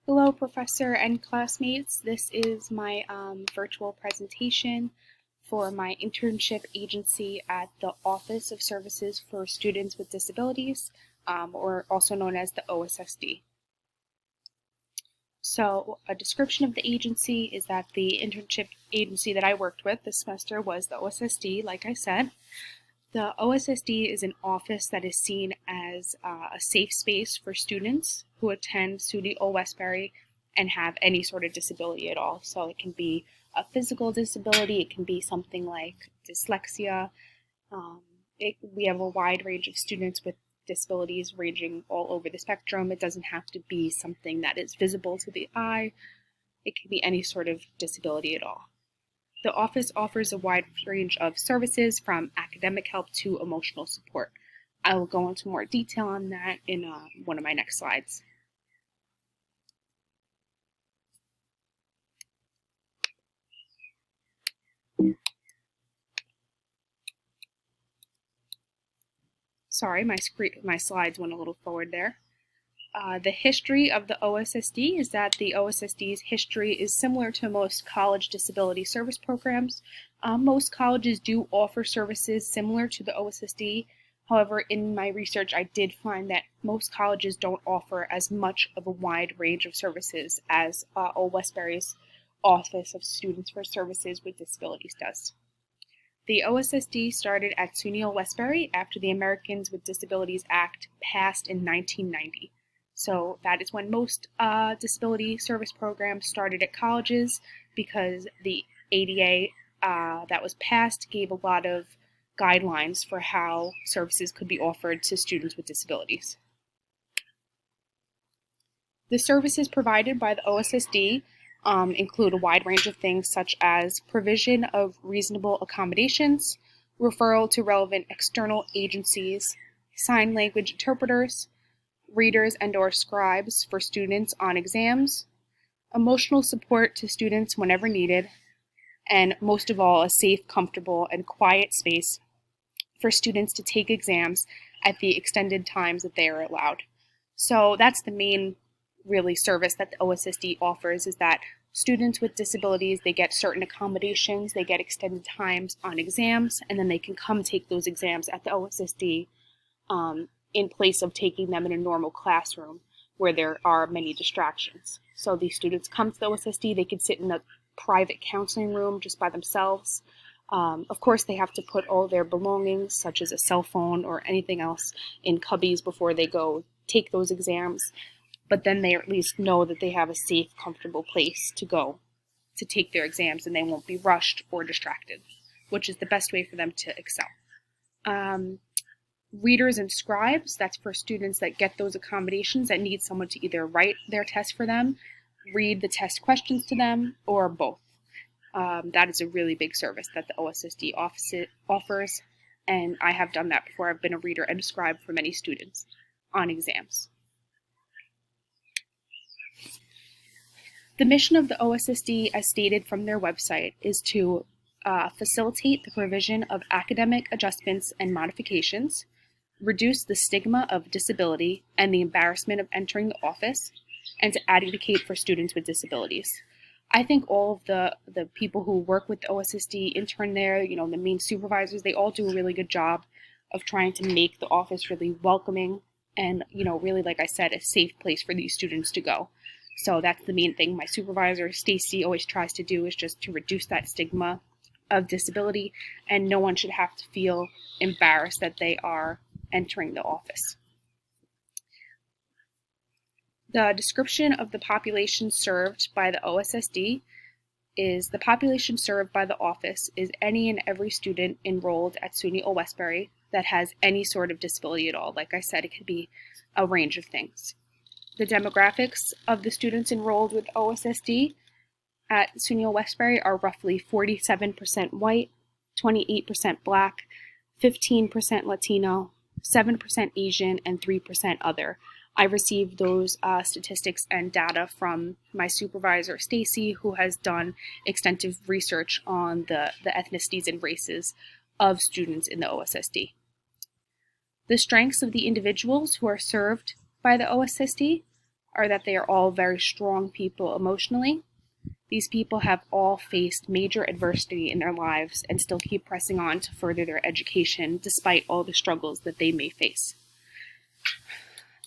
Hello, Professor and classmates. This is my virtual presentation for my internship agency at the Office of Services for Students with Disabilities, or also known as the OSSD. So a description of the agency is that the internship agency that I worked with this semester was the OSSD, like I said. The OSSD is an office that is seen as a safe space for students who attend SUNY Old Westbury and have any sort of disability at all. So it can be a physical disability, it can be something like dyslexia. We have a wide range of students with disabilities ranging all over the spectrum. It doesn't have to be something that is visible to the eye. It can be any sort of disability at all. The office offers a wide range of services from academic help to emotional support. I will go into more detail on that in one of my next slides. Sorry, my slides went a little forward there. The history of the OSSD is that the OSSD's history is similar to most college disability service programs. Most colleges do offer services similar to the OSSD. However, in my research, I did find that most colleges don't offer as much of a wide range of services as Old Westbury's Office of Students for Services with Disabilities does. The OSSD started at SUNY Old Westbury after the Americans with Disabilities Act passed in 1990. So that is when most disability service programs started at colleges, because the ADA that was passed gave a lot of guidelines for how services could be offered to students with disabilities. The services provided by the OSSD include a wide range of things such as provision of reasonable accommodations, referral to relevant external agencies, sign language interpreters, readers and/or scribes for students on exams, emotional support to students whenever needed, and most of all, a safe, comfortable, and quiet space for students to take exams at the extended times that they are allowed. So that's the main really service that the OSSD offers, is that students with disabilities, they get certain accommodations, they get extended times on exams, and then they can come take those exams at the OSSD in place of taking them in a normal classroom where there are many distractions. So these students come to the OSSD, they can sit in a private counseling room just by themselves. Of course, they have to put all their belongings, such as a cell phone or anything else, in cubbies before they go take those exams. But then they at least know that they have a safe, comfortable place to go to take their exams, and they won't be rushed or distracted, which is the best way for them to excel. Readers and scribes, that's for students that get those accommodations that need someone to either write their test for them, read the test questions to them, or both. That is a really big service that the OSSD offers, and I have done that before. I've been a reader and a scribe for many students on exams. The mission of the OSSD, as stated from their website, is to facilitate the provision of academic adjustments and modifications, reduce the stigma of disability and the embarrassment of entering the office, and to advocate for students with disabilities. I think all of the people who work with the OSSD, intern there, the main supervisors, they all do a really good job of trying to make the office really welcoming and, really, like I said, a safe place for these students to go. So that's the main thing my supervisor, Stacy, always tries to do, is just to reduce that stigma of disability, and no one should have to feel embarrassed that they are entering the office. The description of the population served by the OSSD is: the population served by the office is any and every student enrolled at SUNY Old Westbury that has any sort of disability at all. Like I said, it could be a range of things. The demographics of the students enrolled with OSSD at SUNY Old Westbury are roughly 47% white, 28% black, 15% Latino, 7% Asian, and 3% other. I received those statistics and data from my supervisor, Stacy, who has done extensive research on the ethnicities and races of students in the OSSD. The strengths of the individuals who are served by the OSSD are that they are all very strong people emotionally. These people have all faced major adversity in their lives and still keep pressing on to further their education despite all the struggles that they may face.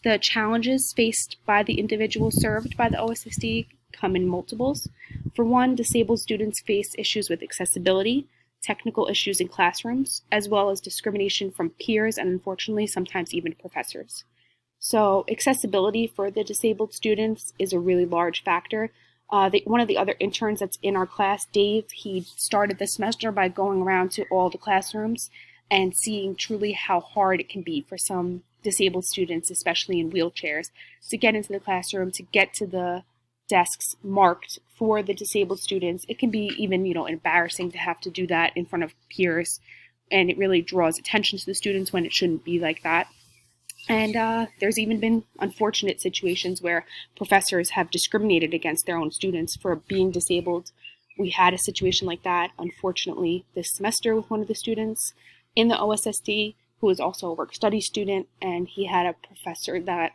The challenges faced by the individuals served by the OSSD come in multiples. For one, disabled students face issues with accessibility, technical issues in classrooms, as well as discrimination from peers and unfortunately sometimes even professors. So accessibility for the disabled students is a really large factor. One of the other interns that's in our class, Dave, he started the semester by going around to all the classrooms and seeing truly how hard it can be for some disabled students, especially in wheelchairs, to get into the classroom, to get to the desks marked for the disabled students. It can be even, embarrassing to have to do that in front of peers, and it really draws attention to the students when it shouldn't be like that. And there's even been unfortunate situations where professors have discriminated against their own students for being disabled. We had a situation like that, unfortunately, this semester with one of the students in the OSSD, who was also a work-study student, and he had a professor that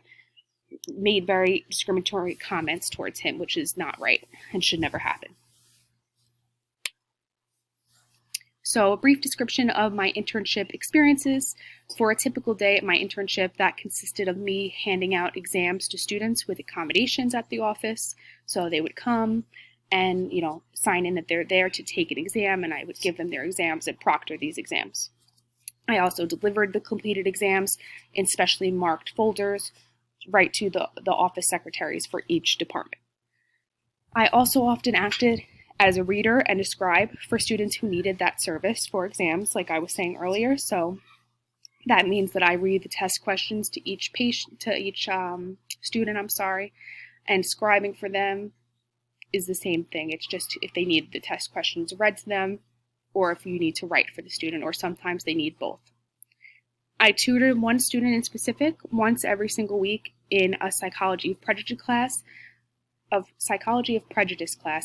made very discriminatory comments towards him, which is not right and should never happen. So a brief description of my internship experiences. For a typical day at my internship, that consisted of me handing out exams to students with accommodations at the office. So they would come and, sign in that they're there to take an exam, and I would give them their exams and proctor these exams. I also delivered the completed exams in specially marked folders right to the office secretaries for each department. I also often acted as a reader and a scribe for students who needed that service for exams, like I was saying earlier. So that means that I read the test questions to each student, and scribing for them is the same thing. It's just if they need the test questions read to them, or if you need to write for the student, or sometimes they need both. I tutored one student in specific once every single week in a psychology of prejudice class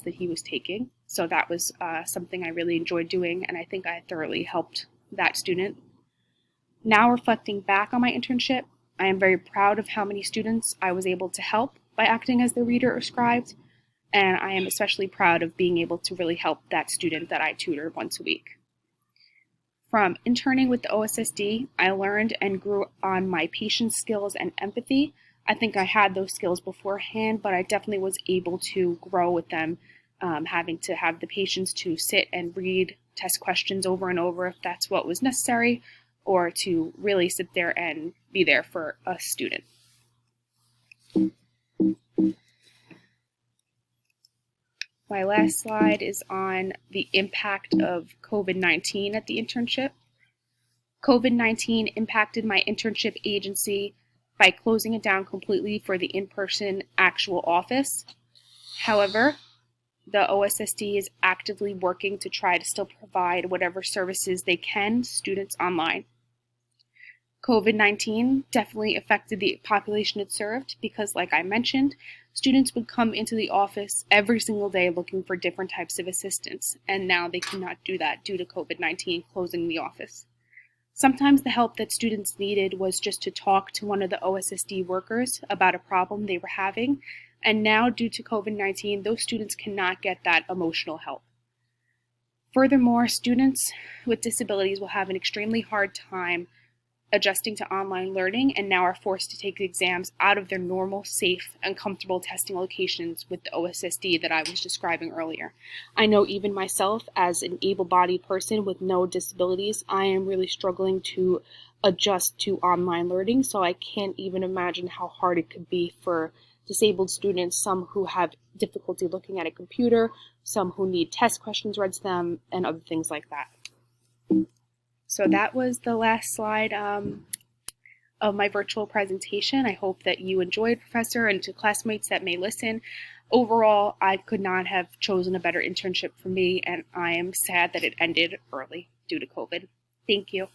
that he was taking. So that was something I really enjoyed doing, and I think I thoroughly helped that student. Now reflecting back on my internship, I am very proud of how many students I was able to help by acting as the reader or scribe, and I am especially proud of being able to really help that student that I tutored once a week. From interning with the OSSD, I learned and grew on my patience skills and empathy. I think I had those skills beforehand, but I definitely was able to grow with them, having to have the patience to sit and read test questions over and over if that's what was necessary, or to really sit there and be there for a student. My last slide is on the impact of COVID-19 at the internship. COVID-19 impacted my internship agency by closing it down completely for the in-person actual office. However, the OSSD is actively working to try to still provide whatever services they can to students online. COVID-19 definitely affected the population it served because, like I mentioned, students would come into the office every single day looking for different types of assistance, and now they cannot do that due to COVID-19 closing the office. Sometimes the help that students needed was just to talk to one of the OSSD workers about a problem they were having, and now due to COVID-19, those students cannot get that emotional help. Furthermore, students with disabilities will have an extremely hard time adjusting to online learning and now are forced to take exams out of their normal, safe, and comfortable testing locations with the OSSD that I was describing earlier. I know even myself, as an able-bodied person with no disabilities, I am really struggling to adjust to online learning, so I can't even imagine how hard it could be for disabled students, some who have difficulty looking at a computer, some who need test questions read to them, and other things like that. So that was the last slide of my virtual presentation. I hope that you enjoyed, Professor, and to classmates that may listen. Overall, I could not have chosen a better internship for me, and I am sad that it ended early due to COVID. Thank you.